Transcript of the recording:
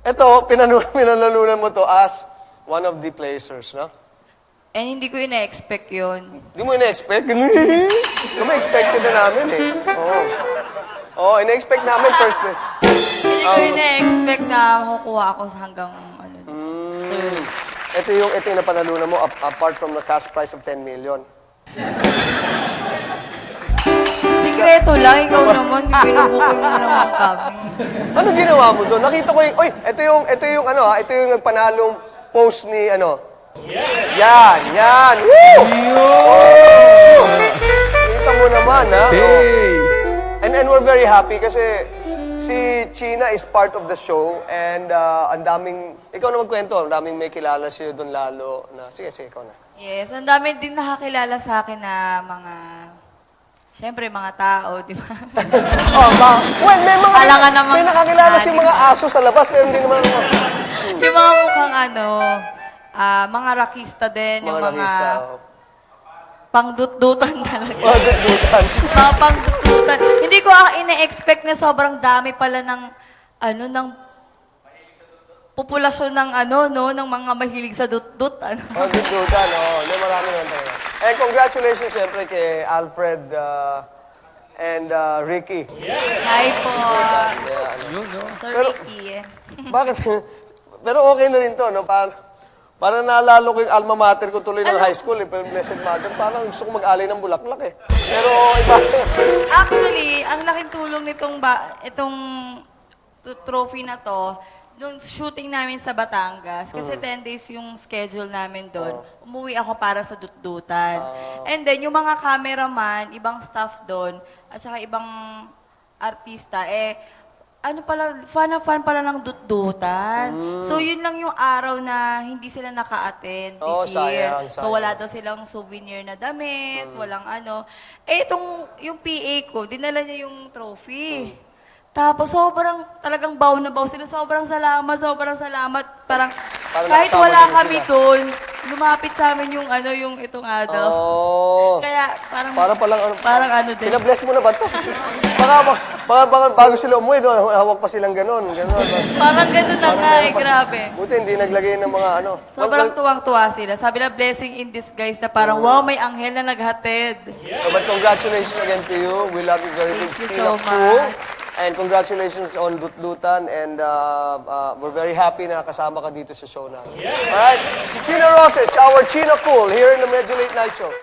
Ito, pinanalunan mo to as one of the placers, no? And hindi ko ina-expect yun. Hindi mo ina-expect? Hindi mo expected na namin eh. Oo. Oo, ina-expect namin first. Hindi ko ina-expect na makukuha ako hanggang third. Ito yung napanalunan mo apart from the cash prize of 10 million. Sikreto lang, ikaw naman, binubuking mo naman kami. Ano ginawa mo doon? Nakita ko yung, oy, ito yung nagpanalong post ni, Yan. Woo! Woo! Kita mo naman, ha? Oh. And we're very happy kasi si China is part of the show and ang daming, ikaw na magkwento, ang daming may kilala sa'yo doon lalo na, sige, ikaw na. Yes, ang dami din nakakilala sa akin na siyempre, mga tao, di ba? Well, may nakakilala si animal. mga aso sa labas, pero hindi naman Yung mga mukhang mga rakista din, yung mga rakista, pangdutdutan talaga. Pangdutdutan. Mga pangdutdutan. Hindi ko ina-expect na sobrang dami pala ng populasyon ng ng mga mahilig sa dutdut. Pangdutdutan, marami naman talaga. And congratulations siyempre kay Alfred and Ricky. Hi po. Sir Pero- Ricky. Bakit? Pero okay na rin to, no? Para naalala ko yung alma mater ko tuloy ng high school, pero Blessed Mother, parang gusto ko mag-alay ng bulaklak eh. Pero iba. Actually, ang laking tulong itong trophy na to, nung shooting namin sa Batangas, kasi 10 days yung schedule namin doon, umuwi ako para sa dutdutan. And then, yung mga cameraman, ibang staff doon, at saka ibang artista, fan pala ng dutdutan. So, yun lang yung araw na hindi sila naka-attend this year. Sayang. So, wala daw silang souvenir na damit, walang yung PA ko, dinala niya yung trophy. Tapos, talagang baw na baw sila. Sobrang salamat. Parang kahit nakasama wala din kami sila. doon, lumapit sa amin yung itong Kaya, parang din. Pinabless mo na ba ito? Baka bago sila umuwi, hawak pa silang ganon. Parang ganun na nga grabe. Buti hindi naglagay ng mga Sobrang tuwang-tuwa sila. Sabi na, blessing in disguise na parang, wow, may anghel na naghatid. But congratulations again to you. We love you very much. Thank you so much. And congratulations on Dutdutan. And we're very happy na kasama ka dito sa show namin. Alright, Chino Rosich, our Chino Cool, here in the Medyo Late Night Show.